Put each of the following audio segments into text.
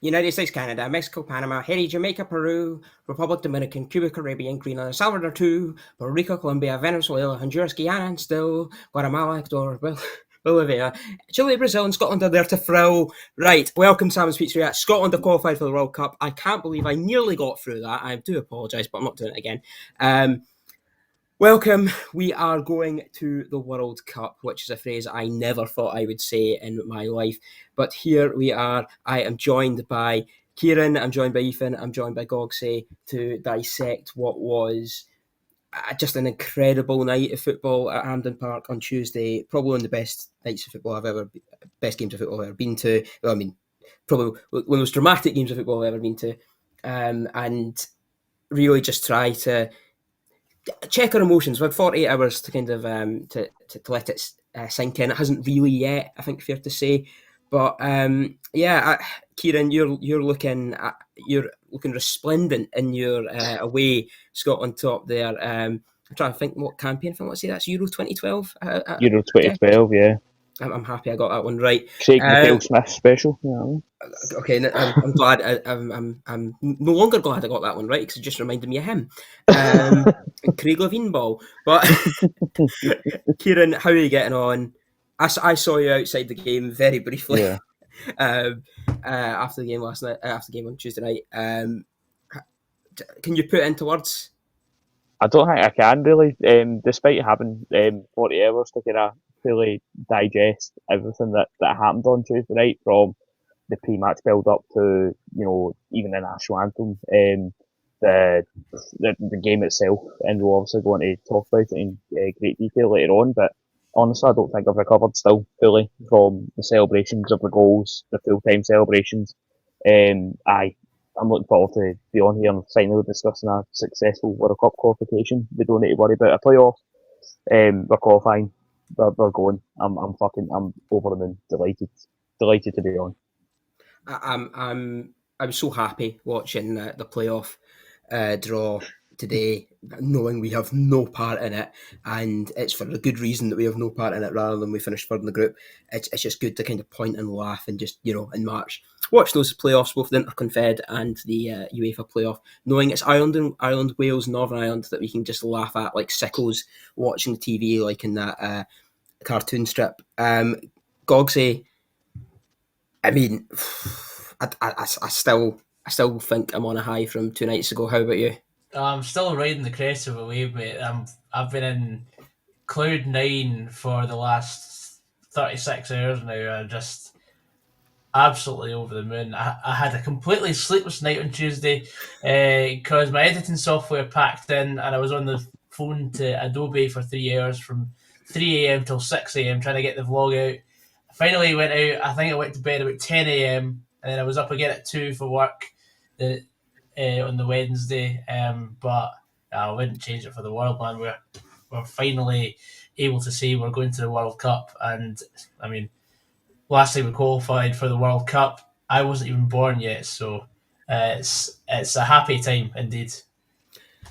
United States, Canada, Mexico, Panama, Haiti, Jamaica, Peru, Republic Dominican, Cuba, Caribbean, Greenland, El Salvador 2, Puerto Rico, Colombia, Venezuela, Honduras, Guyana, and still Guatemala, Ecuador, Bolivia, Chile, Brazil, and Scotland are there to thrill. Right, welcome, Salmon's Pizzeria. Scotland have qualified for the World Cup. I can't believe I nearly got through that. I do apologise, but I'm not doing it again. Welcome. We are going to the World Cup, which is a phrase I never thought I would say in my life. But here we are. I am joined by Kieran, I'm joined by Ethan, I'm joined by Goggsy to dissect what was just an incredible night of football at Hampden Park on Tuesday. Probably one of the best nights of football best games of football I've ever been to. Well, I mean, probably one of the most dramatic games of football I've ever been to. And really just try to check our emotions. We had 48 hours to kind of to let it sink in. It hasn't really yet, I think, fair to say. But Kieran, you're looking resplendent in your away Scotland top there. I'm trying to think what campaign film. Let's say that's Euro 2012. Euro 2012, yeah. I'm happy I got that one right. Craig McHale-Smith special. You know? Okay, I'm glad. I'm no longer glad I got that one right because it just reminded me of him. Craig Levine ball. But Kieran, how are you getting on? I saw you outside the game very briefly. Yeah. After the game last night, after the game on Tuesday night. Can you put it into words? I don't think I can really. Despite having 40 hours to kind of fully digest everything that happened on Tuesday night, from the pre-match build-up to, even the national anthem, the game itself, and we'll obviously go on to talk about it in great detail later on, but honestly I don't think I've recovered still fully from the celebrations of the goals, the full-time celebrations. I'm looking forward to be on here and finally discussing a successful World Cup qualification. We don't need to worry about a playoff. We're qualifying. We're going. I'm over the moon. Delighted to be on. I'm so happy watching the playoff draw today, knowing we have no part in it, and it's for the good reason that we have no part in it rather than we finish third in the group. It's just good to kind of point and laugh and just, in March, watch those playoffs, both the Interconfed and the UEFA playoff, knowing it's Ireland, Wales, Northern Ireland, that we can just laugh at like sickos watching the TV like in that cartoon strip. Goggsy, I mean, I still think I'm on a high from 2 nights ago. How about you? I'm still riding the crest of a wave, mate. I've been in cloud 9 for the last 36 hours now. I'm just absolutely over the moon. I had a completely sleepless night on Tuesday because my editing software packed in, and I was on the phone to Adobe for 3 hours from 3 a.m. till 6 a.m. trying to get the vlog out. I finally went out. I think I went to bed about 10 a.m. and then I was up again at 2 for work on the Wednesday. But I wouldn't change it for the world, man. We're finally able to say we're going to the World Cup, and I mean, last time we qualified for the World Cup, I wasn't even born yet, so it's a happy time indeed.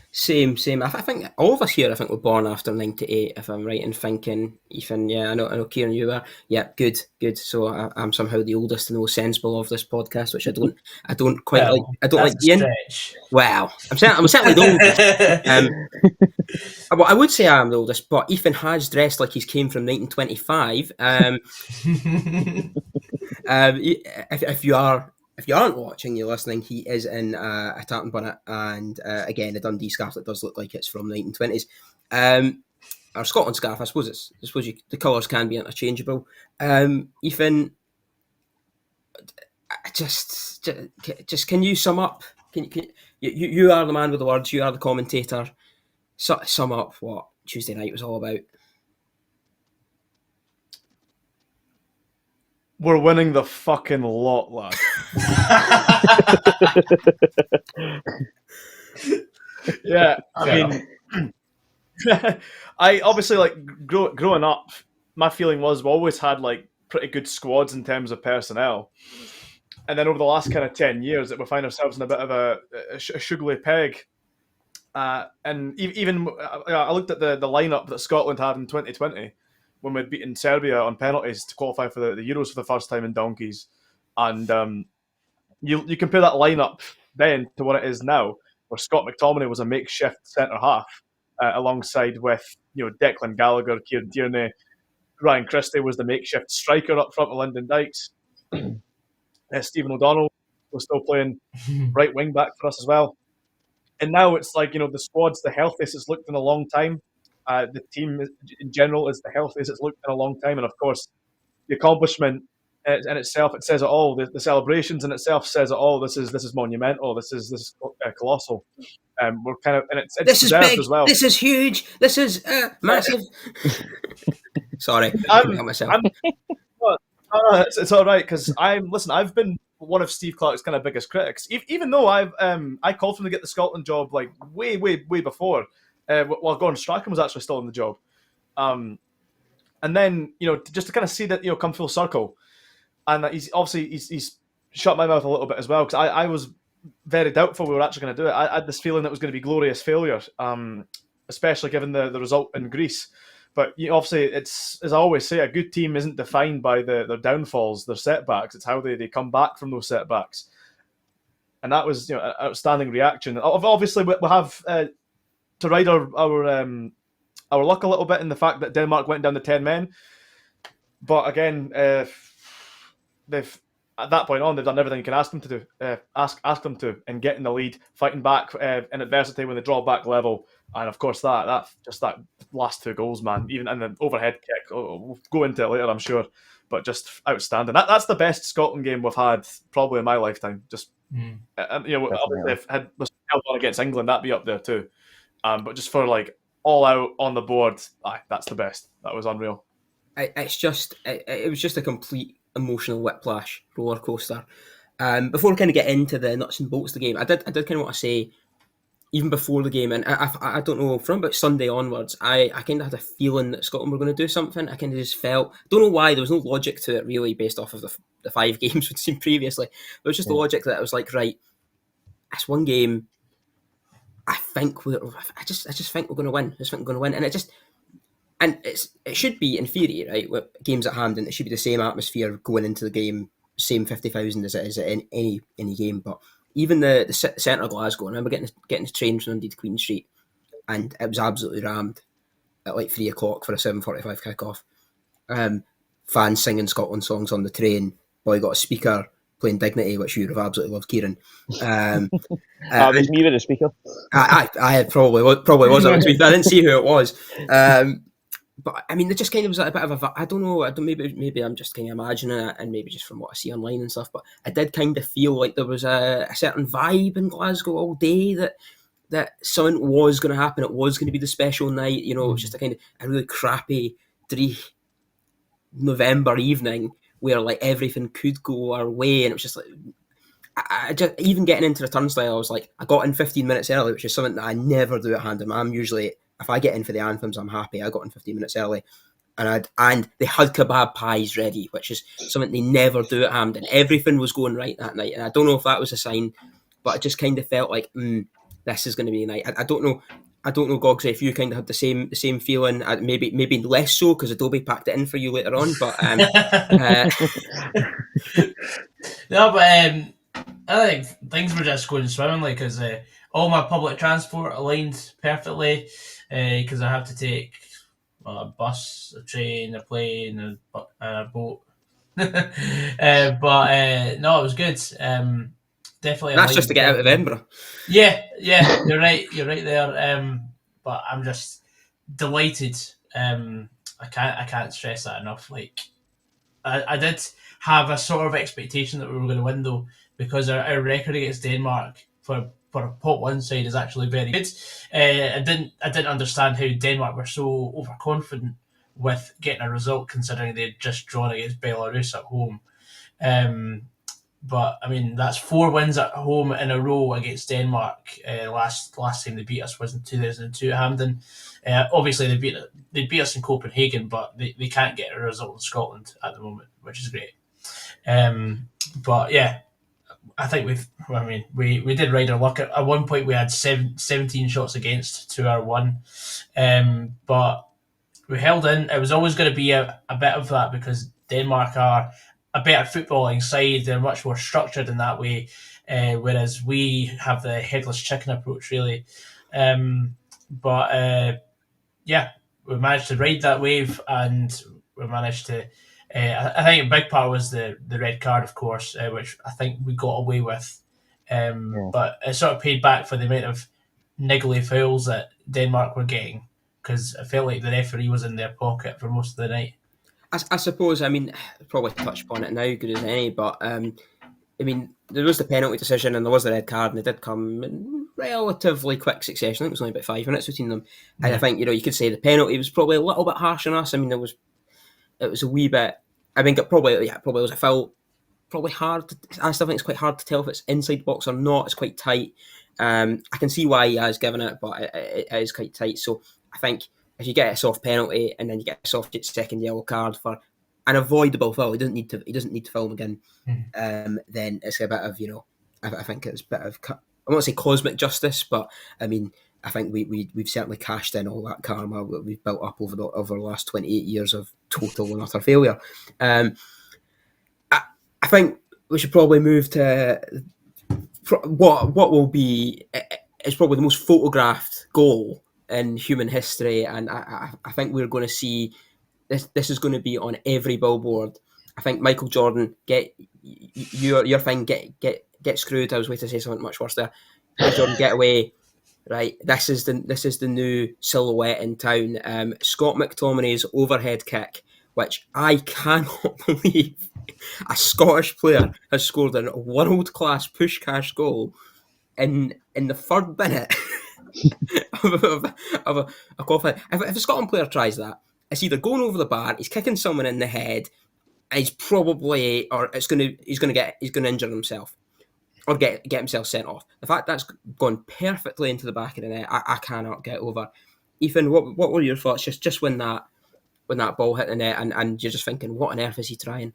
Same. I think all of us here, were born after 98, if I'm right in thinking. Ethan, yeah, I know, Kieran, you were. Yeah, good. So I'm somehow the oldest and the most sensible of this podcast, which I don't quite like. I don't like being. Wow, I'm certainly the oldest. Well, I would say I am the oldest, but Ethan has dressed like he's came from 1925. If you aren't watching, you're listening, he is in a tartan bonnet and, again, a Dundee scarf that does look like it's from the 1920s. Our Scotland scarf, I suppose the colours can be interchangeable. Ethan, just can you sum up? You are the man with the words, you are the commentator. Sum up what Tuesday night was all about. We're winning the fucking lot, lad. Yeah, I mean, I obviously, growing up, my feeling was we always had pretty good squads in terms of personnel, and then over the last kind of 10 years, that we find ourselves in a bit of a sugary peg. And even I looked at the lineup that Scotland had in 2020. When we'd beaten Serbia on penalties to qualify for the Euros for the first time in donkeys. And you compare that lineup then to what it is now, where Scott McTominay was a makeshift centre half alongside with Declan Gallagher, Kieran Tierney, Ryan Christie was the makeshift striker up front with Lyndon Dykes. Stephen O'Donnell was still playing right wing back for us as well. And now it's like, the squad's the healthiest it's looked in a long time. The team in general is the healthiest it's looked in a long time. And of course, the accomplishment in itself, it says it all. The celebrations in itself says it all. This is monumental. This is colossal. We're kind of, and it's This is deserved big. as well. This is huge. This is massive. Sorry, I can't help myself. It's all right because I've been one of Steve Clarke's kind of biggest critics. Even though I called for him to get the Scotland job like way before, while Gordon Strachan was actually still in the job. And then just to kind of see that come full circle, and that he's shut my mouth a little bit as well because I was very doubtful we were actually going to do it. I had this feeling that it was going to be glorious failure, especially given the result in Greece. But obviously, it's, as I always say, a good team isn't defined by their downfalls, their setbacks. It's how they come back from those setbacks. And that was an outstanding reaction. Obviously, we have to ride our luck a little bit in the fact that Denmark went down to 10 men. But again, they've at that point on, they've done everything you can ask them to do. Ask them to, and getting the lead, fighting back in adversity when they draw back level. And of course, that last 2 goals, man, even and the overhead kick. We'll go into it later, I'm sure, but just outstanding. That's the best Scotland game we've had probably in my lifetime. Just obviously, if had held on against England, that'd be up there too. But just for like all out on the board, that's the best. That was unreal. It was just a complete emotional whiplash roller coaster. Before we kind of get into the nuts and bolts of the game, I did kind of want to say, even before the game, and I don't know, from about Sunday onwards, I kind of had a feeling that Scotland were going to do something. I kind of just felt, don't know why, there was no logic to it really based off of the 5 games we'd seen previously. There was just the logic that I was like, right, that's one game. I just think we're going to win. I just think we're going to win, and it should be, in theory, right, with games at Hampden, it should be the same atmosphere going into the game, same 50,000 as it is in any game. But even the centre of Glasgow, I remember getting the train from Dundee to Queen Street, and it was absolutely rammed at like 3 o'clock for a 7:45 kick-off. Fans singing Scotland songs on the train. Boy got a speaker playing Dignity, which you would have absolutely loved, Kieran. It was me with the speaker. I probably was. I didn't see who it was. But I mean, it just kind of was a bit of a. I don't know. Maybe I'm just kind of imagining it, and maybe just from what I see online and stuff. But I did kind of feel like there was a certain vibe in Glasgow all day that something was going to happen. It was going to be the special night. It was just a kind of a really crappy November evening where like everything could go our way, and it was just like. I just, even getting into the turnstile, I was like, I got in 15 minutes early, which is something that I never do at Hampden. I'm usually, if I get in for the anthems, I'm happy. I got in 15 minutes early, and they had kebab pies ready, which is something they never do at Hampden. Everything was going right that night, and I don't know if that was a sign, but I just kind of felt like, this is going to be a night. I don't know, Goggsy, if you kind of had the same feeling. Maybe less so because Adobe packed it in for you later on, but no, but. I think things were just going swimmingly because all my public transport aligned perfectly because I have to take a bus, a train, a plane, a boat. But no, it was good. Definitely. That's just to get out of Edinburgh. Yeah, you're right there. But I'm just delighted. I can't stress that enough. Like, I did have a sort of expectation that we were going to win though, because our record against Denmark for a pot 1 side is actually very good. I didn't understand how Denmark were so overconfident with getting a result, considering they'd just drawn against Belarus at home. But I mean, that's 4 wins at home in a row against Denmark. Last time they beat us was in 2002 at Hampden. Obviously, they beat us in Copenhagen, but they can't get a result in Scotland at the moment, which is great. But yeah, I think we did ride our luck. At one point, we had 17 shots against to our 1, but we held in. It was always going to be a bit of that because Denmark are a better footballing side. They're much more structured in that way, whereas we have the headless chicken approach, really. But yeah, we managed to ride that wave, and we managed to. I think a big part was the red card, of course, which I think we got away with. But it sort of paid back for the amount of niggly fouls that Denmark were getting, because I felt like the referee was in their pocket for most of the night. I suppose, I mean, probably touched upon it now, good as any, but I mean, there was the penalty decision and there was the red card, and they did come in relatively quick succession. I think it was only about 5 minutes between them. And I think, you could say the penalty was probably a little bit harsh on us. I mean, it was a wee bit, I think it probably was a foul. Probably hard. I still think it's quite hard to tell if it's inside box or not. It's quite tight. I can see why he has given it, but it is quite tight. So I think if you get a soft penalty and then you get a soft second yellow card for an avoidable foul, he doesn't need to foul him again. Then it's a bit of I think it's a bit of, I won't say cosmic justice, but I mean, I think we've certainly cashed in all that karma that we've built up over the last 28 years of total and utter failure. I think we should probably move to what will be is probably the most photographed goal in human history, and I think we're going to see this. This is going to be on every billboard. I think Michael Jordan, get your thing, get screwed. I was waiting to say something much worse there. Michael Jordan, get away. Right, this is the new silhouette in town. Scott McTominay's overhead kick, which I cannot believe a Scottish player has scored a world-class push-cash goal in the third minute of a qualifying. If a Scotland player tries that, it's either going over the bar, he's kicking someone in the head, and he's going to injure himself or get himself sent off. The fact that's gone perfectly into the back of the net, I cannot get over. Ethan, what were your thoughts just when that ball hit the net and you're just thinking, what on earth is he trying?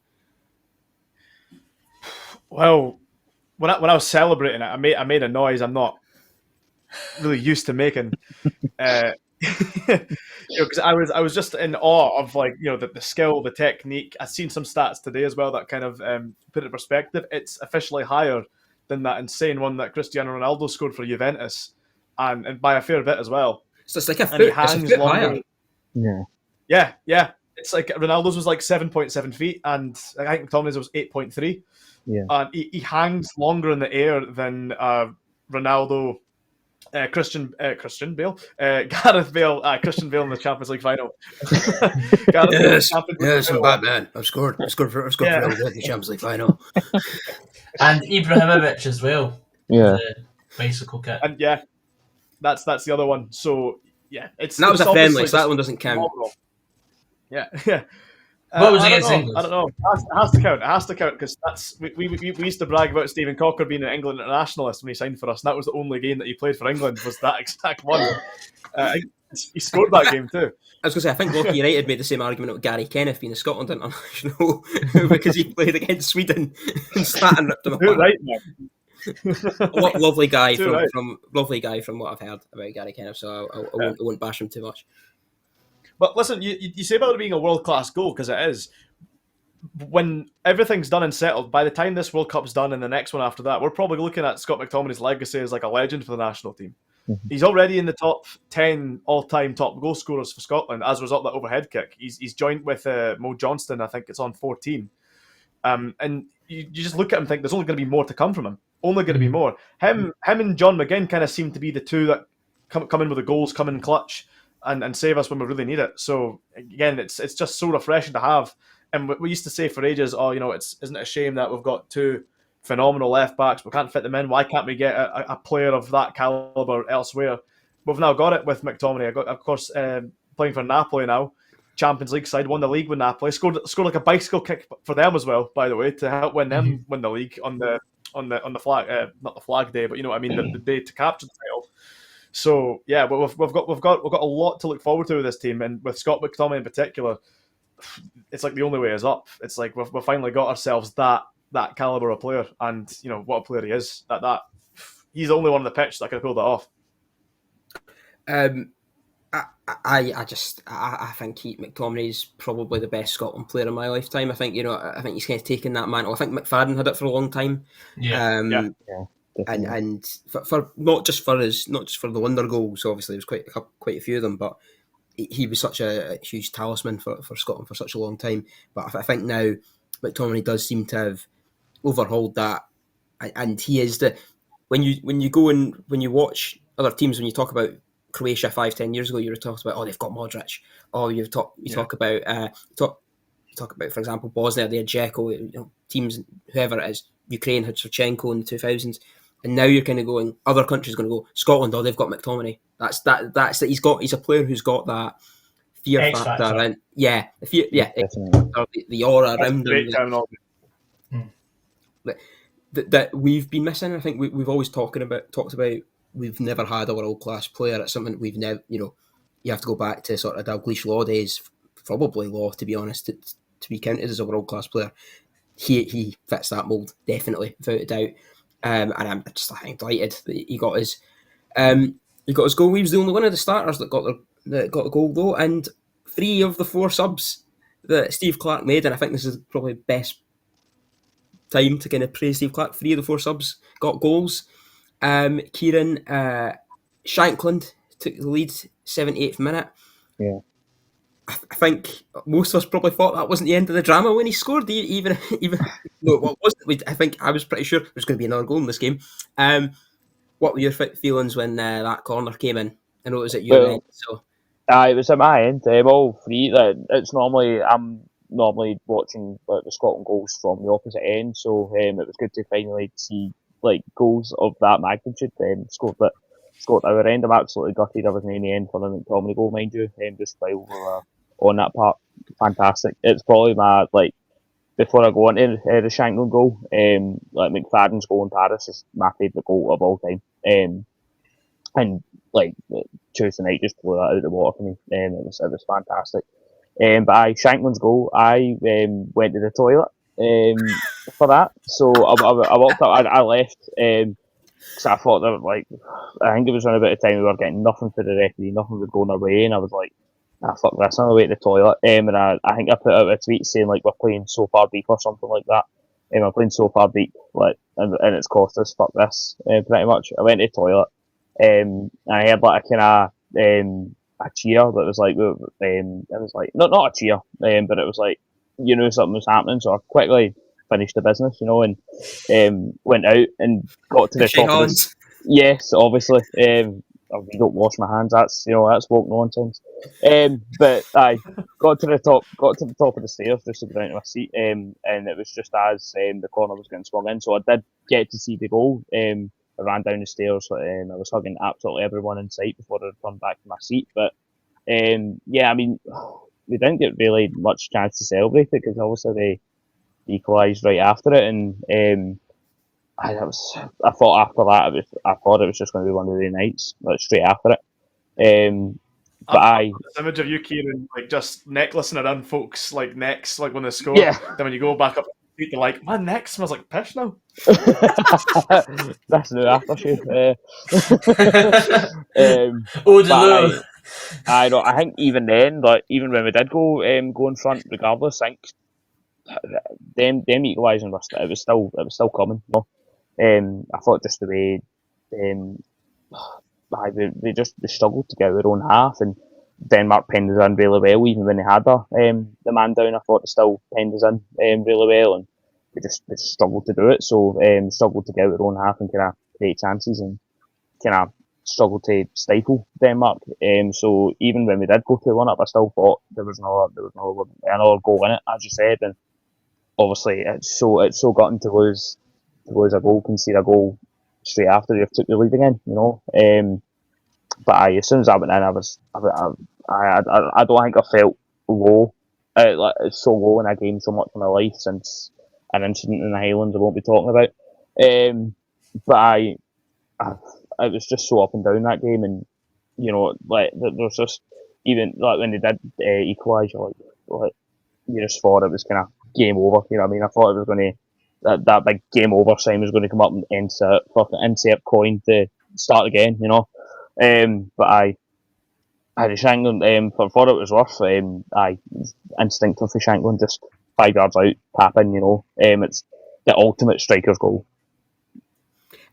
Well, when I was celebrating it, I made a noise I'm not really used to making. Because I was just in awe of the skill, the technique. I've seen some stats today as well that kind of put it in perspective. It's officially higher than that insane one that Cristiano Ronaldo scored for Juventus, and by a fair bit as well. So it's like a foot higher. Yeah. It's like Ronaldo's was like 7.7 feet, and I think McTominay's was 8.3. Yeah, and he hangs longer in the air than Ronaldo. Christian Bale, Gareth Bale, Christian Bale in the Champions League final. Yes, I'm Batman. I've scored for Real Madrid in the Champions League final. And Ibrahimovic as well. Yeah, the bicycle kit. And that's the other one. So that was a friendly, so that one doesn't count. Yeah. What was against England? I don't know. It has to count because we used to brag about Stephen Cocker being an England internationalist when he signed for us, and that was the only game that he played for England was that exact one. He scored that game too. I was going to say, I think Loki United made the same argument about Gary Kenneth being a Scotland international because he played against Sweden and sat and ripped him apart. Right, man. Lovely guy from what I've heard about Gary Kenneth, so I won't bash him too much. But listen, you say about it being a world-class goal, because it is. When everything's done and settled, by the time this World Cup's done and the next one after that, we're probably looking at Scott McTominay's legacy as like a legend for the national team. Mm-hmm. He's already in the top 10 all-time top goal scorers for Scotland as a result of that overhead kick. He's joined with Mo Johnston, I think it's on 14. And you just look at him and think there's only going to be more to come from him. Only going to be more. Him and John McGinn kind of seem to be the two that come in with the goals, come in clutch, and save us when we really need it. So again, it's just so refreshing to have. And we used to say for ages, isn't it a shame that we've got two phenomenal left backs, we can't fit them in. Why can't we get a player of that caliber elsewhere? We've now got it with McTominay. Of course, playing for Napoli now, Champions League side, won the league with Napoli. Scored like a bicycle kick for them as well, by the way, to help win the league on the flag, not the flag day, but you know what I mean, the day to capture the title. So yeah, but we've got a lot to look forward to with this team, and with Scott McTominay in particular, it's like the only way is up. It's like we've finally got ourselves that caliber of player, and you know what a player he is. That he's the only one on the pitch that could have pulled that off. I think McTominay is probably the best Scotland player in my lifetime. I think I think he's kind of taken that mantle. I think McFadden had it for a long time. Yeah. Yeah. And for not just for the wonder goals. Obviously, there was quite a few of them, but he was such a huge talisman for Scotland for such a long time. But I think now McTominay does seem to have overhauled that, and he is the when you go and when you watch other teams, when you talk about Croatia 5-10 years ago, you were talking about they've got Modric. Talk about for example Bosnia, they had Dzeko, teams whoever it is. Ukraine had Shevchenko in the 2000s, and now you're kind of going other countries going to go Scotland. They've got McTominay. That's he's a player who's got that fear X factor, factor. and the aura That's around great them terminology. that we've been missing. I think we've always talked about we've never had a world class player. It's something we've never, you have to go back to sort of Dalglish Law days, probably Law, to be honest, to be counted as a world class player. He fits that mould, definitely, without a doubt. And I'm delighted that he got his goal. He was the only one of the starters that got a goal though, and 3 of the 4 subs that Steve Clarke made, and I think this is probably the best time to kind of praise Steve Clarke. 3 of the 4 subs got goals. Kieran Shankland took the lead 78th minute. Yeah. I think most of us probably thought that wasn't the end of the drama when he scored. Even no, what wasn't? I think I was pretty sure there was going to be another goal in this game. What were your feelings when that corner came in? I know it was at your end, so. It was at my end. All 3. I'm normally watching the Scotland goals from the opposite end, so it was good to finally see goals of that magnitude scored at our end. I'm absolutely gutted I wasn't in the end for the McTominay goal, mind you. Just while we were on that part, fantastic. It's probably my before I go on to the Shankland goal, McFadden's goal in Paris is my favourite goal of all time. And Tuesday night just blew that out of the water for me. It was fantastic. But Shankland's goal, I went to the toilet for that. So I walked up, I left because I thought that I think it was around about the time we were getting nothing for the referee, nothing was going our way, and I was like, fuck this, I'm away to the toilet. And I think I put out a tweet saying we're playing so far deep or something like that. We're playing so far deep, and it's cost us, fuck this, pretty much. I went to the toilet. And I had a kind of a cheer that was it was not a cheer, but it was something was happening. So I quickly finished the business, and went out and got to the top of the. Yes, obviously. I don't wash my hands. That's woke nonsense. But I got to the top of the stairs just to get down to my seat. And it was just as the corner was getting swung in, so I did get to see the goal. I ran down the stairs and I was hugging absolutely everyone in sight before I returned back to my seat. But we didn't get really much chance to celebrate it because obviously they equalised right after it, and I thought after that I thought it was just going to be one of the nights, straight after it. This image of you, Kieran, just necklacing around folks' necks, when they score. Yeah. Then when you go back up, they're my neck smells like piss now. That's new aftershave. I think even then, even when we did go in front, regardless, I think them equalising it was still coming. I thought just the way they struggled to get their own half, and Denmark penned us in really well. Even when they had the man down, I thought they still penned us in really well, and they just struggled to do it. So struggled to get out their own half and kind of create chances, and kind of struggled to stifle Denmark. So even when we did go 2-1 up, I still thought there was another goal in it, as you said, and obviously it's so gutting to lose a goal, concede a goal straight after you've took the lead again, But as soon as I went in, I don't think I felt low, so low in a game so much in my life since an incident in the Highlands I won't be talking about. But I was just so up and down that game, and there's just even when they did equalise, you just thought it was kind of game over. You know what I mean? I thought it was going to that big game over sign was going to come up and insert coin to start again. But Shankland, for what it was worth, I instinctive for Shankland, just 5 yards out, tap in, it's the ultimate striker's goal.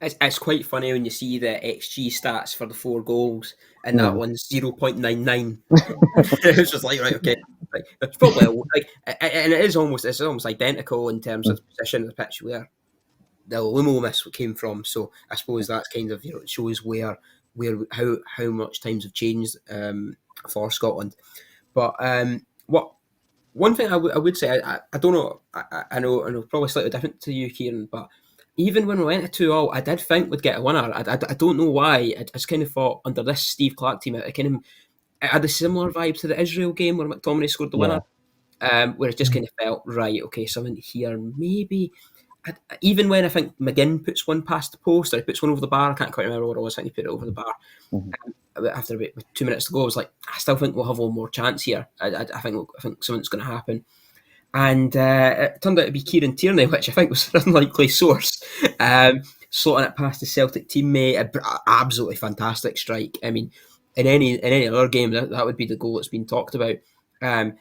It's quite funny when you see the XG stats for the 4 goals, and that one's 0.99. It's just like, right, okay. Like, it's probably and it's almost identical in terms of the position of the pitch where the limo miss came from. So I suppose that's kind of, it shows how much times have changed for Scotland. But what one thing I would say, I don't know, I know probably slightly different to you, Kieran, but even when we went to 2-2, I did think we'd get a winner. I don't know why. I just kind of thought under this Steve Clarke team, it had a similar vibe to the Israel game where McTominay scored the winner, where it just kind of felt, right, okay, something here, maybe. Even when I think McGinn puts one past the post, or he puts one over the bar, I can't quite remember what it was, I think he put it over the bar. After about 2 minutes to go, I was like, I still think we'll have one more chance here. I think something's going to happen. And it turned out to be Kieran Tierney, which I think was an unlikely source. Slotting it past the Celtic teammate, absolutely fantastic strike. I mean, in any other game, that would be the goal that's been talked about. Fantastic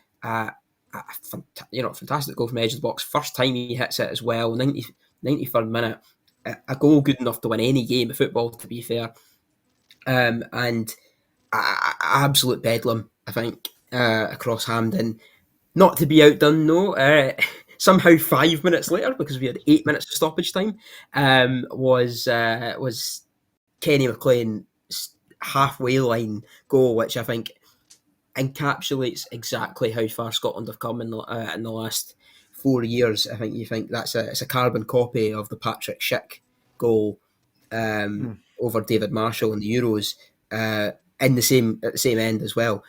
goal from the edge of the box. First time he hits it as well. 93rd minute, a goal good enough to win any game of football, to be fair. And absolute bedlam, I think, across Hampden. Not to be outdone, no. Somehow 5 minutes later, because we had 8 minutes of stoppage time, was Kenny McLean's halfway line goal, which I think encapsulates exactly how far Scotland have come in the last 4 years. I think it's a carbon copy of the Patrick Schick goal over David Marshall in the Euros, at the same end as well.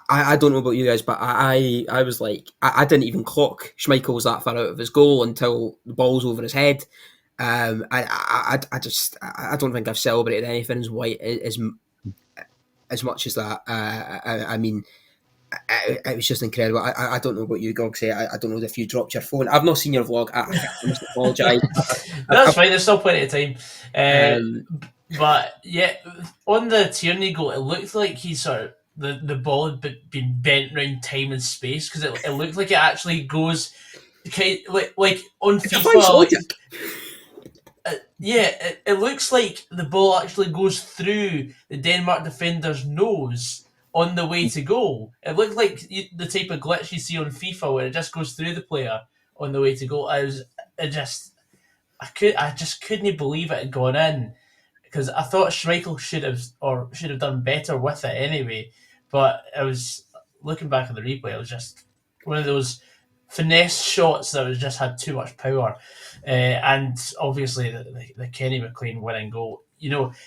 I don't know about you guys, but I was like, I didn't even clock Schmeichel was that far out of his goal until the ball's over his head. I don't think I've celebrated anything as white as much as that. I mean, it was just incredible. I don't know about you, Goggsy. I don't know if you dropped your phone. I've not seen your vlog. I must apologise. That's fine. There's still plenty of time. But yeah, on the Tierney goal, it looked like he sort of the ball had been bent around time and space, because it looked like it actually goes like on FIFA. It looks like the ball actually goes through the Denmark defender's nose on the way to goal. It looked like the type of glitch you see on FIFA where it just goes through the player on the way to goal. I just couldn't believe it had gone in, because I thought Schmeichel should have done better with it anyway. But I was looking back at the replay, it was just one of those finesse shots that just had too much power. And obviously the Kenny McLean winning goal.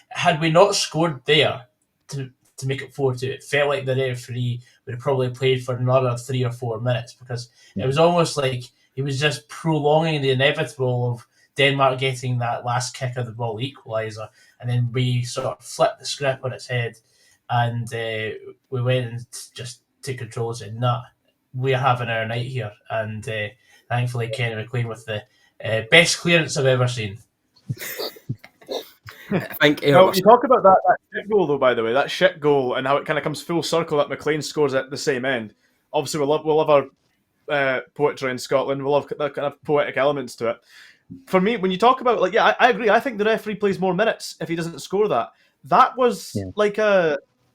Had we not scored there to make it 4-2, it felt like the referee would have probably played for another 3 or 4 minutes, because it was almost like he was just prolonging the inevitable of Denmark getting that last kick of the ball equaliser, and then we sort of flipped the script on its head, and we went and just took control and said, nah, we're having our night here. And thankfully Kenny McLean with the best clearance I've ever seen. I think you talk about that shit goal, though, by the way, that shit goal, and how it kind of comes full circle that McLean scores at the same end. Obviously, we'll love our poetry in Scotland. We'll love that kind of poetic elements to it. For me, when you talk about, like, yeah, I agree. I think the referee plays more minutes if he doesn't score that. That was like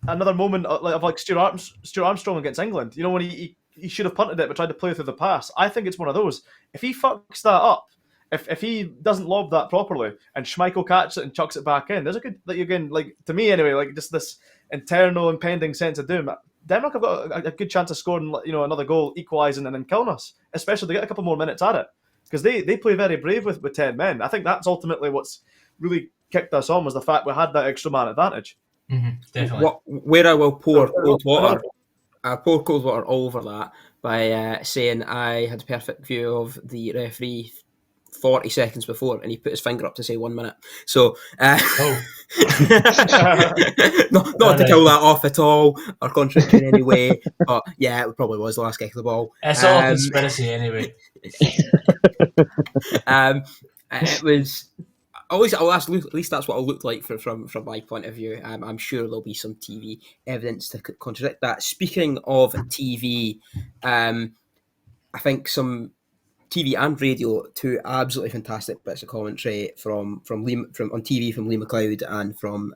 another moment of like Stuart Armstrong against England. When he should have punted it but tried to play through the pass. I think it's one of those. If he fucks that up, if he doesn't lob that properly, and Schmeichel catches it and chucks it back in, there's a good, like, again, like, to me anyway, like, just this internal impending sense of doom. Denmark have got a good chance of scoring, another goal, equalising, and then killing us, especially if they get a couple more minutes at it, because they play very brave with 10 men. I think that's ultimately what's really kicked us on, was the fact we had that extra man advantage. Definitely. Where I will pour cold water all over that by saying I had a perfect view of the referee 40 seconds before, and he put his finger up to say 1 minute. So, not to kill that off at all or contradict in any way, but yeah, it probably was the last kick of the ball. It's all a conspiracy anyway. It was at least that's what it'll look like from my point of view. I'm sure there'll be some TV evidence to contradict that. Speaking of TV, I think some TV and radio, two absolutely fantastic bits of commentary from on TV from Lee McLeod and from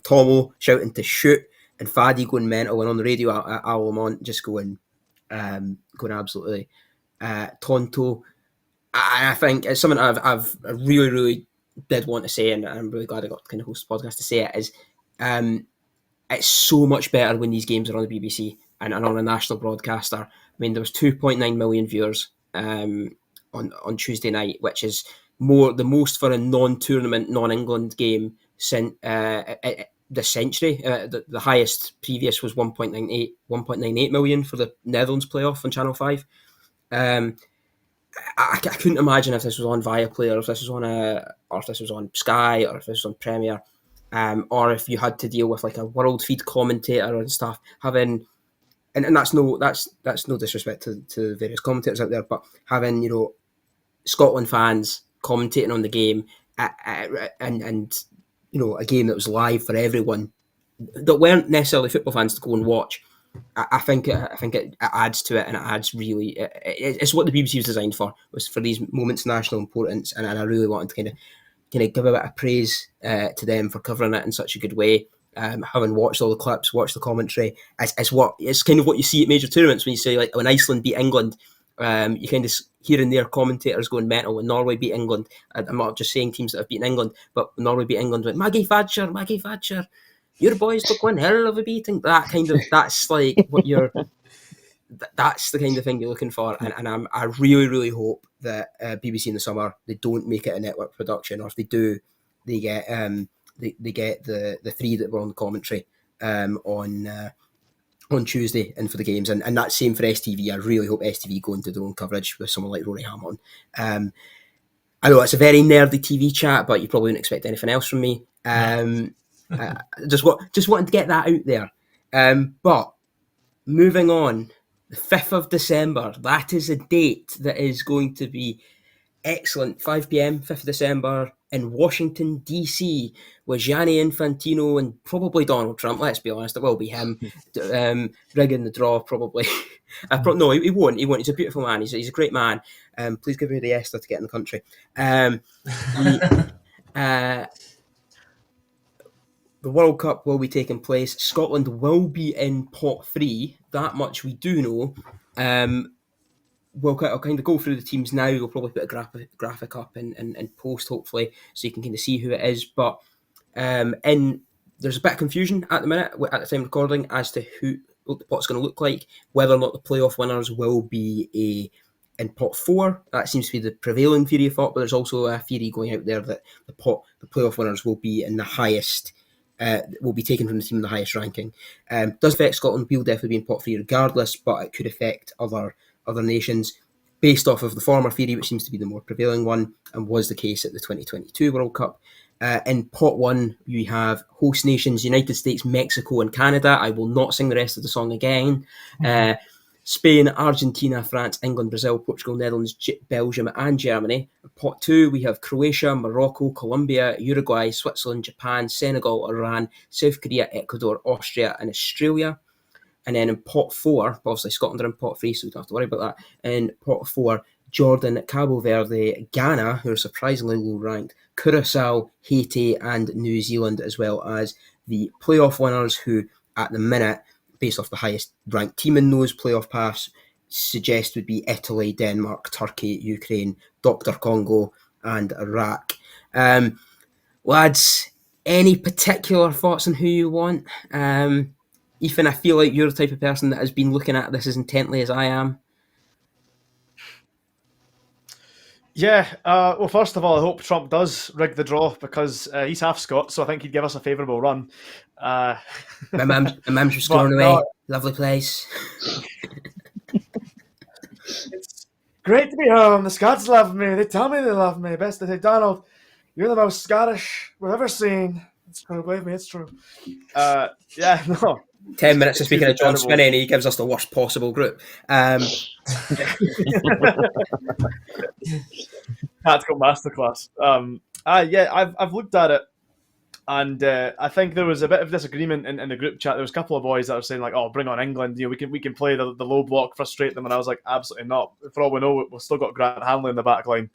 Tomo shouting to shoot, and Faddy going mental, and on the radio Al Lamont just going absolutely tonto. I think it's something I've really did want to say, and I'm really glad I got to kind of host the podcast to say it, is it's so much better when these games are on the BBC and on a national broadcaster. I mean, there was 2.9 million viewers on Tuesday night, which is the most for a non-tournament, non-England game since this century. The highest previous was 1.98 million for the Netherlands playoff on Channel 5. I couldn't imagine if this was on Viaplay, or if this was on Sky, or if this was on Premier, or if you had to deal with like a world feed commentator and stuff. And that's no disrespect to various commentators out there, but having Scotland fans commentating on the game and a game that was live for everyone that weren't necessarily football fans to go and watch. I think it adds to it, and it adds really. It's what the BBC was designed for, was for these moments of national importance, and I really wanted to kind of give a bit of praise to them for covering it in such a good way. Having watched all the clips, watched the commentary, it's kind of what you see at major tournaments when you say, like, when Iceland beat England, you kind of here and there commentators going mental. When Norway beat England, I'm not just saying teams that have beaten England, but when Norway beat England, went Maggie Thatcher. Your boys took one hell of a beating. That's like what you're. That's the kind of thing you're looking for, and I really, really hope that BBC in the summer, they don't make it a network production, or if they do, they get the three that were on the commentary on Tuesday and for the games, and that same for STV. I really hope STV go into their own coverage with someone like Rory Hammond. I know it's a very nerdy TV chat, but you probably wouldn't expect anything else from me. Just wanted to get that out there. But moving on, the 5th of December, that is a date that is going to be excellent. 5 p.m, 5th of December in Washington, D.C. with Gianni Infantino and probably Donald Trump. Let's be honest, it will be him rigging the draw, probably. No, he won't. He's a beautiful man. He's a great man. Please give me the ESTA to get in the country. The World Cup will be taking place. Scotland will be in pot 3. That much we do know. I'll kind of go through the teams now. We'll probably put a graphic up and post, hopefully, so you can kind of see who it is. But there's a bit of confusion at the minute, at the time of recording, as to what the pot's going to look like, whether or not the playoff winners will be in pot 4. That seems to be the prevailing theory of thought, but there's also a theory going out there that the playoff winners will be in the highest. Will be taken from the team in the highest ranking. Does affect Scotland. We'll definitely be in pot 3 regardless, but it could affect other nations based off of the former theory, which seems to be the more prevailing one and was the case at the 2022 World Cup. In pot 1, we have host nations United States, Mexico, and Canada. I will not sing the rest of the song again. Spain, Argentina, France, England, Brazil, Portugal, Netherlands, Belgium, and Germany. In pot 2, we have Croatia, Morocco, Colombia, Uruguay, Switzerland, Japan, Senegal, Iran, South Korea, Ecuador, Austria, and Australia. And then in pot 4, obviously Scotland are in pot 3, so we don't have to worry about that. In pot 4, Jordan, Cabo Verde, Ghana, who are surprisingly low ranked, Curacao, Haiti, and New Zealand, as well as the playoff winners, who at the minute, based off the highest ranked team in those playoff paths, suggest would be Italy, Denmark, Turkey, Ukraine, Dr. Congo, and Iraq. Lads, any particular thoughts on who you want? Ethan, I feel like you're the type of person that has been looking at this as intently as I am. Yeah, well, first of all, I hope Trump does rig the draw, because he's half Scot, so I think he'd give us a favourable run. My mum's from Stornoway. Lovely place. It's great to be home. The Scots love me. They tell me they love me. Best they say, Donald, you're the most Scottish we've ever seen. It's true, believe me, it's true. Yeah, no. 10 minutes of speaking of John Spinney, and he gives us the worst possible group. Tactical masterclass. I've looked at it, and I think there was a bit of disagreement in the group chat. There was a couple of boys that were saying like, "Oh, bring on England! We can play the low block, frustrate them." And I was like, "Absolutely not! For all we know, we've still got Grant Hanley in the back line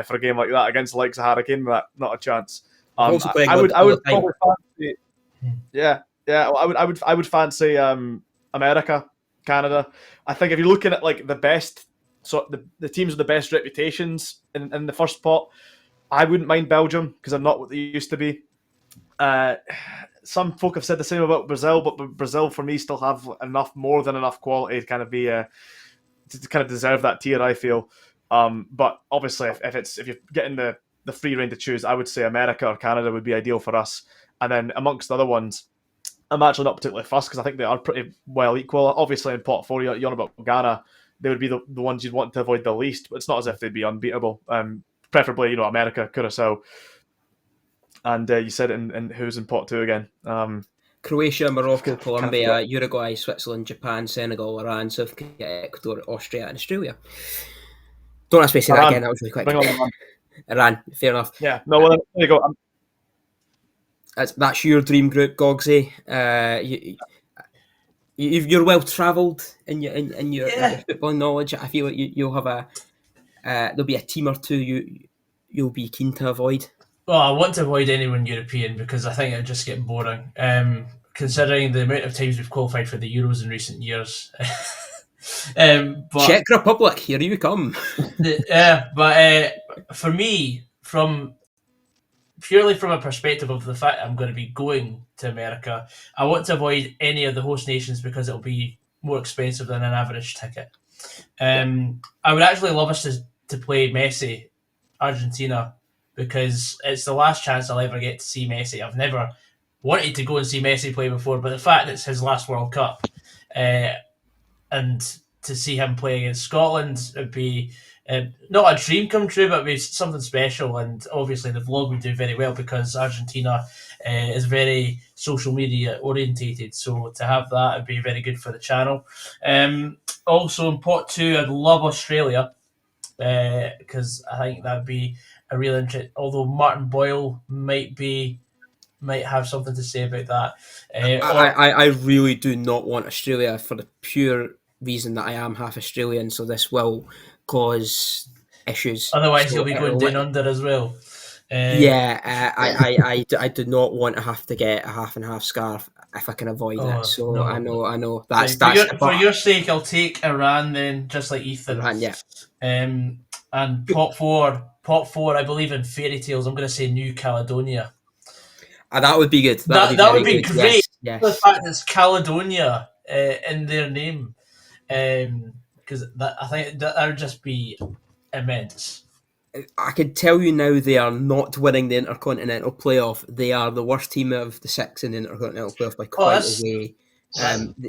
for a game like that against the likes of Harry Kane. Not a chance." Also playing I would all the time. probably fancy, yeah. I would fancy America, Canada. I think if you're looking at like the best, so the teams with the best reputations in the first pot, I wouldn't mind Belgium because they're not what they used to be. Some folk have said the same about Brazil, but Brazil for me still have more than enough quality to kind of be to kind of deserve that tier. I feel, but obviously if you're getting the free reign to choose, I would say America or Canada would be ideal for us. And then amongst the other ones, I'm actually not particularly fussed because I think they are pretty well equal. Obviously in pot 4, you're on about Ghana. They would be the ones you'd want to avoid the least, but it's not as if they'd be unbeatable. Preferably, America, Curacao. And you said it in who's in pot 2 again? Croatia, Morocco, Colombia, Uruguay, Switzerland, Japan, Senegal, Iran, South Korea, Ecuador, Austria, and Australia. Don't ask me to say that again. That was really quick. Bring on Iran, fair enough. Yeah, no, well, there you go. That's your dream group, Goggsy. You're well travelled in your football knowledge. I feel like you'll have there'll be a team or two you'll be keen to avoid. Well, I want to avoid anyone European because I think it'd just get boring. Considering the amount of times we've qualified for the Euros in recent years. But Czech Republic, here you come. But for me, purely from a perspective of the fact I'm going to be going to America, I want to avoid any of the host nations because it'll be more expensive than an average ticket. I would actually love us to play Messi, Argentina, because it's the last chance I'll ever get to see Messi. I've never wanted to go and see Messi play before, but the fact that it's his last World Cup, and to see him play against Scotland would be not a dream come true, but it'd be something special. And obviously the vlog would do very well because Argentina is very social media orientated. So to have that would be very good for the channel. Also in pot 2, I'd love Australia because I think that'd be a real interest. Although Martin Boyle might have something to say about that. I really do not want Australia for the pure reason that I am half Australian, so this will cause issues. Otherwise, so he'll be going down under as well. I do not want to have to get a half and half scarf if I can avoid it. So no. I know that's for your sake, I'll take Iran then, just like Ethan. Iran, yeah. And pot 4, I believe in fairy tales. I'm going to say New Caledonia. That would be good. That would be great. Yes. The fact that it's Caledonia in their name, because I think that would just be immense. I can tell you now they are not winning the Intercontinental Playoff. They are the worst team of the 6 in the Intercontinental Playoff by quite a way.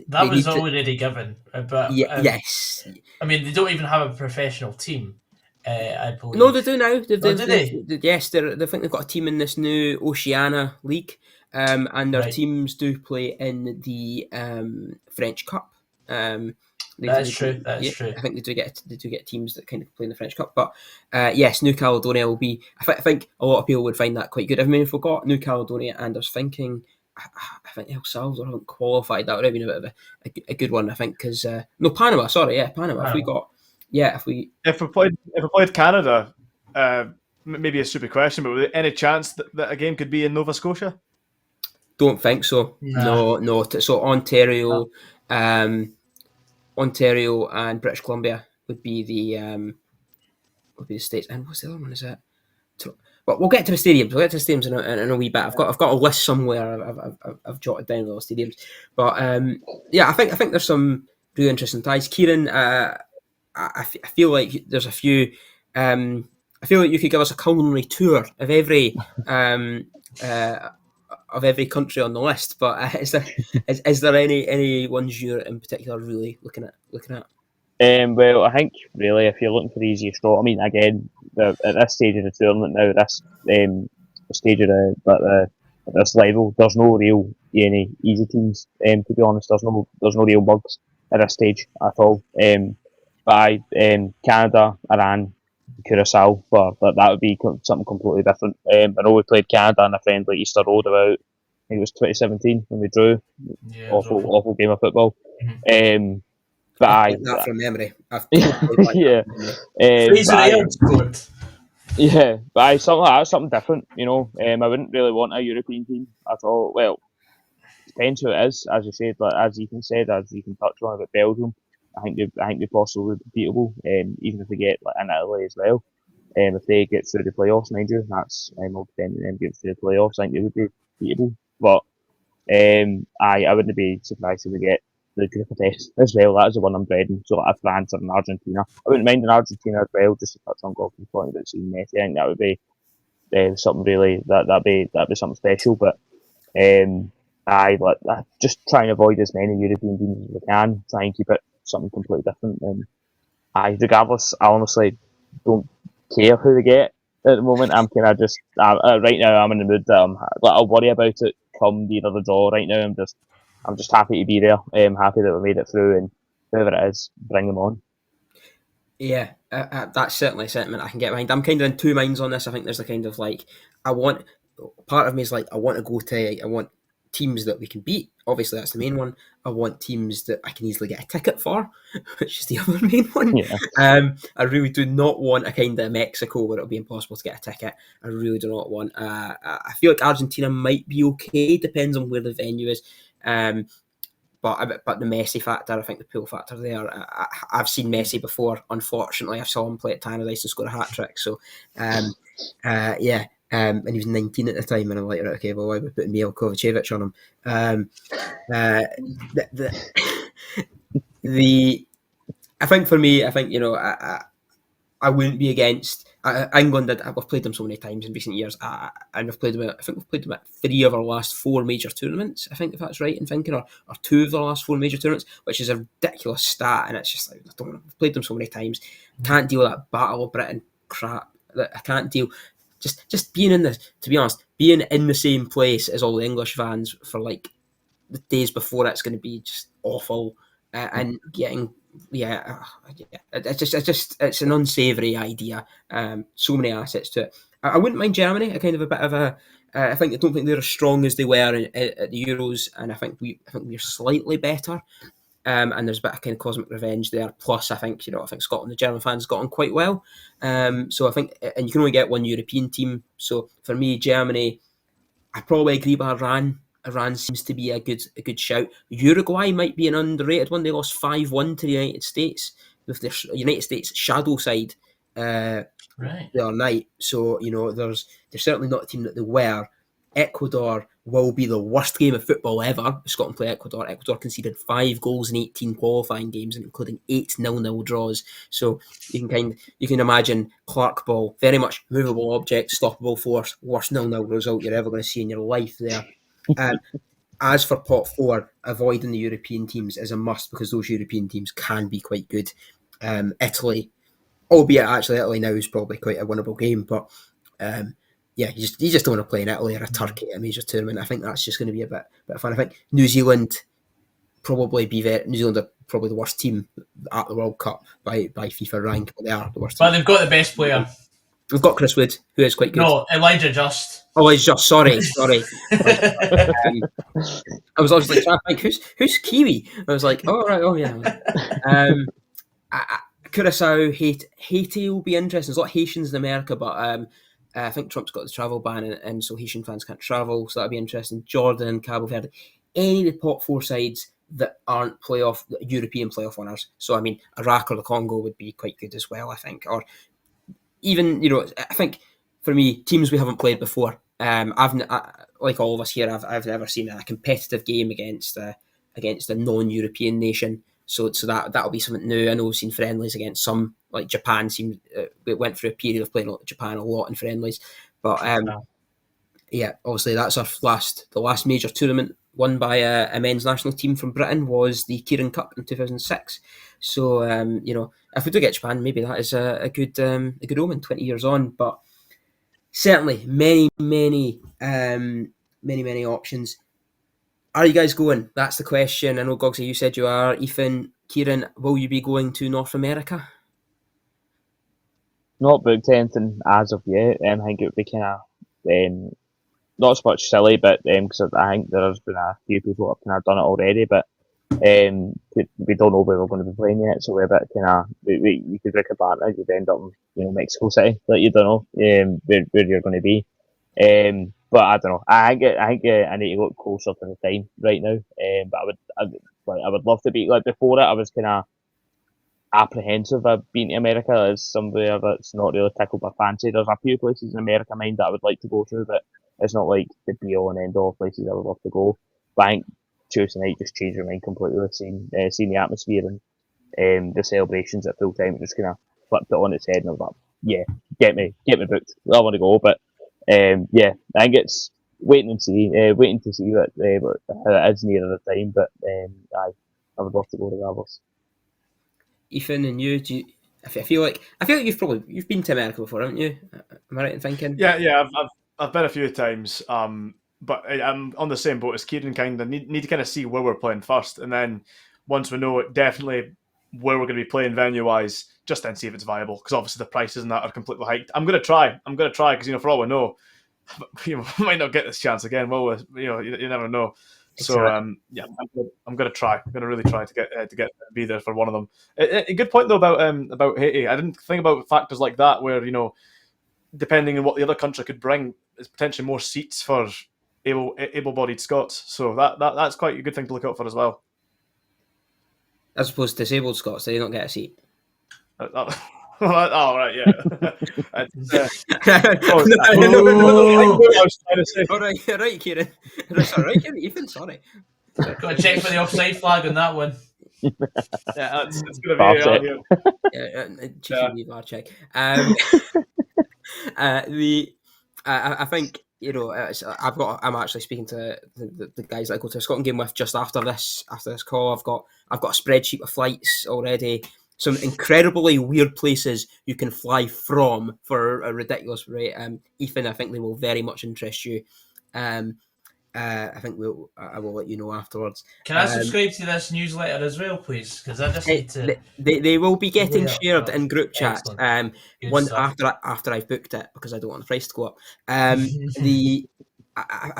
That was already given. But yes. I mean, they don't even have a professional team. I believe. No, they do now. Do they? Yes, they think they've got a team in this new Oceania League, and their teams do play in the French Cup. That's true. I think they do get teams that kind of play in the French Cup. But yes, New Caledonia will be. I think a lot of people would find that quite good. I mean, if we got New Caledonia, and I was thinking, I think El Salvador haven't qualified. That would have been a bit of a good one. I think because Panama. Sorry, Panama. If we got. Yeah, if we played Canada, maybe a stupid question, but was there any chance that a game could be in Nova Scotia? Don't think so. No. So Ontario, Ontario and British Columbia would be the states. And what's the other one? Is that? But we'll get to the stadiums. We'll get to the stadiums in a wee bit. I've got a list somewhere. I've jotted down those stadiums. But I think there's some really interesting ties. Kieran. I feel like there's a few. I feel like you could give us a culinary tour of every country on the list. But is there any ones you're in particular really looking at? Well, I think really if you're looking for the easiest draw, I mean, again, at this stage of the tournament now, this stage of at this level, there's no real any easy teams. To be honest, there's no real bugs at this stage at all. By Canada, Iran, Curacao for, but that would be something completely different. I know we played Canada in a friendly at Easter Road about, I think it was 2017 when we drew. Yeah, Awful game of football. Mhm. But I've I, got that from memory. I've totally blanked yeah, that from memory. Fraser but Aird scored. yeah, but something like that's something different. I wouldn't really want a European team at all. Well, depends who it is, as you said, like as Ethan said, as you can touch on about Belgium. I think they possibly would be beatable, even if they get like in Italy as well. If they get through the playoffs, mind you, that's all depending on them getting through the playoffs. I think they would be beatable, but I wouldn't be surprised if we get the group of death as well. That is the one I'm dreading. So like France or Argentina, I wouldn't mind an Argentina as well. Just to touch on Goggsy point about seeing Messi, I think that would be something really that'd be something special. But I just try and avoid as many European teams as we can. Try and keep it something completely different. And regardless, I honestly don't care who they get at the moment. I'm kind of just right now. I'm in the mood that I'll worry about it come the other draw. Right now, I'm just happy to be there. I'm happy that we made it through, and whoever it is, bring them on. Yeah, that's certainly a sentiment I can get behind. I'm kind of in two minds on this. I think there's a kind of like, part of me is like, I want teams that we can beat. Obviously, that's the main one. I want teams that I can easily get a ticket for, which is the other main one. Yeah. I really do not want a kind of Mexico where it'll be impossible to get a ticket. I really do not want. I feel like Argentina might be okay, depends on where the venue is. But the Messi factor, I think the pull factor there. I've seen Messi before. Unfortunately, I saw him play at Tannadice and score a hat trick. So, yeah. And he was 19 at the time, and I'm like, right, okay, well, why are we putting Mijel Kovacevic on him? The I think for me, I wouldn't be against England. We've played them so many times in recent years, and we've played them. I think we've played them at 3 of our last 4 major tournaments. I think if that's right in thinking, or 2 of the last 4 major tournaments, which is a ridiculous stat. And it's just like we've played them so many times. Can't deal with that Battle of Britain crap. I can't deal. Just being in the, to be honest, being in the same place as all the English fans for like the days before it's going to be just awful, and getting it's an unsavoury idea. So many assets to it. I wouldn't mind Germany. A kind of a bit of a. I don't think they're as strong as they were at the Euros, and I think we're slightly better. And there's a bit of kind of cosmic revenge there. Plus, I think Scotland, the German fans got on quite well. So I think, and you can only get one European team. So for me, Germany, I probably agree with Iran. Iran seems to be a good shout. Uruguay might be an underrated one. They lost 5-1 to the United States with their United States shadow side Right. the other night. So they're certainly not a team that they were. Ecuador will be the worst game of football ever. Scotland play Ecuador. Ecuador conceded 5 goals in 18 qualifying games, including 8 0-0 draws. So you can imagine Clark ball, very much movable object, stoppable force, worst 0-0 result you're ever going to see in your life there. As for pot 4, avoiding the European teams is a must because those European teams can be quite good. Italy, albeit actually Italy now is probably quite a winnable game, but yeah, you just don't want to play in Italy or a Turkey at a major tournament. I think that's just going to be a bit of fun. I think New Zealand New Zealand are probably the worst team at the World Cup by FIFA rank. They are the worst. But they've got the best player. We've got Chris Wood, who is quite good. No, Elijah Just. Oh, he's just sorry. I was like trying to think who's Kiwi. I was like, oh right, oh yeah. Curacao, Haiti will be interesting. There's a lot of Haitians in America, but I think Trump's got the travel ban, and so Haitian fans can't travel, so that'll be interesting. Jordan, Cabo Verde, any of the top 4 sides that aren't European playoff winners. So I mean, Iraq or the Congo would be quite good as well, I think. Or even I think for me, teams we haven't played before. Like all of us here, I've never seen a competitive game against a non-European nation. So that'll be something new. I know we've seen friendlies against some, like Japan. We went through a period of playing Japan a lot in friendlies, but yeah, obviously that's the last major tournament won by a men's national team from Britain was the Kieran Cup in 2006. So if we do get Japan, maybe that is a good omen 20 years on. But certainly many options. Are you guys going? That's the question. I know, Goggsy, you said you are. Ethan, Kieran, will you be going to North America? not booked anything as of yet. I think it would be kind of not so much silly, but because I think there's been a few people that have kind of done it already, but we don't know where we're going to be playing yet, so we're a bit kind of you could pick a partner, you'd end up in Mexico City, like you don't know where you're going to be. But I don't know. I think I need to look closer to the time right now. But I would love to be like before it. I was kind of apprehensive of being to America as somewhere that's not really tickled my fancy. There's a few places in America, mind, that I would like to go to, but it's not like the be all and end all places I would love to go. But I think Tuesday night just changed my mind completely with seeing the atmosphere and the celebrations at full time. It just kind of flipped it on its head, and I was like, yeah, get me booked. I want to go, but yeah, I think it's waiting to see what how it is nearer the time. But I would love to go regardless. Ethan, and you, I feel like you've been to America before, haven't you? Am I right in thinking? Yeah, I've been a few times. But I'm on the same boat as Kieran. Kind of need to kind of see where we're playing first, and then once we know definitely where we're going to be playing venue wise, just then see if it's viable. Because obviously the prices and that are completely hiked. I'm going to try because for all we know, we might not get this chance again. Well, you never know. So yeah, I'm going to try. I'm going to really try to be there for one of them. A good point though about Haiti. I didn't think about factors like that where depending on what the other country could bring, is potentially more seats for able-bodied Scots. So that's quite a good thing to look out for as well. As opposed to disabled Scots, they don't get a seat. Oh, right, yeah. All right, Kieran. Right, Kieran. Ethan, sorry. Got to check for the offside flag on that one. Yeah, it's going to be here. Cheeky VAR check. I think I'm actually speaking to the guys that I go to a Scotland game with just after this call. I've got a spreadsheet of flights already. Some incredibly weird places you can fly from for a ridiculous rate. Ethan, I think they will very much interest you. I think I will let you know afterwards. Can I subscribe to this newsletter as well, please? Because I just need to. They will be getting shared in group chat. One after I've booked it, because I don't want the price to go up. I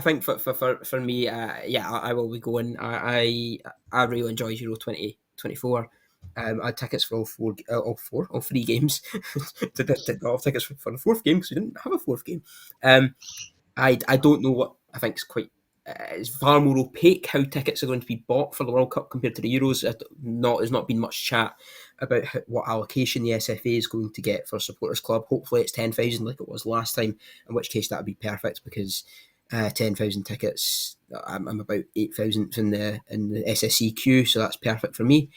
think for me, I will be going. I really enjoy Euro 2024. I had tickets for all three games. Did not have tickets for the fourth game because we didn't have a fourth game. I don't know what I think is quite. It's far more opaque how tickets are going to be bought for the World Cup compared to the Euros. There's not been much chat about what allocation the SFA is going to get for a supporters club. Hopefully it's 10,000 like it was last time, in which case that would be perfect because 10,000 tickets, I'm about 8,000 in the SSE queue, so that's perfect for me.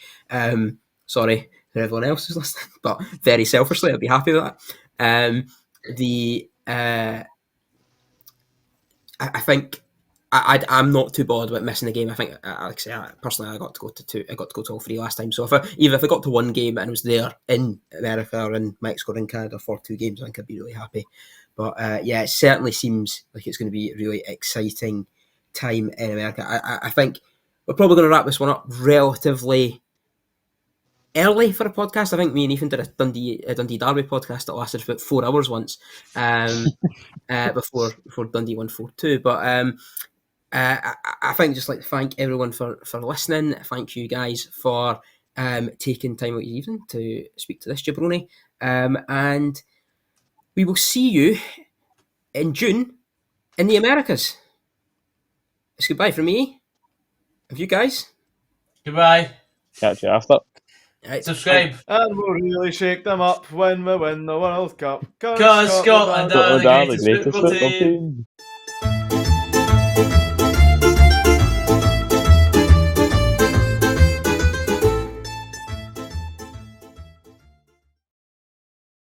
Sorry for everyone else who's listening, but very selfishly, I'd be happy with that. I think I'm not too bothered about missing a game. I think, like I say, personally, I got to go to two. I got to go to all three last time. So if I got to one game and was there in America or in Mexico or in Canada for 2 games, I think I'd be really happy. But it certainly seems like it's going to be a really exciting time in America. I think we're probably going to wrap this one up relatively early for a podcast. I think me and Ethan did a Dundee Derby podcast that lasted about 4 hours once before Dundee won 4-2. But I think I'd just like to thank everyone for listening. Thank you guys for taking time out of your evening to speak to this jabroni. And we will see you in June in the Americas. It's goodbye from me. Of you guys. Goodbye. Catch you after. Right, subscribe. And we'll really shake them up when we win the World Cup. Because Scotland are the greatest football team.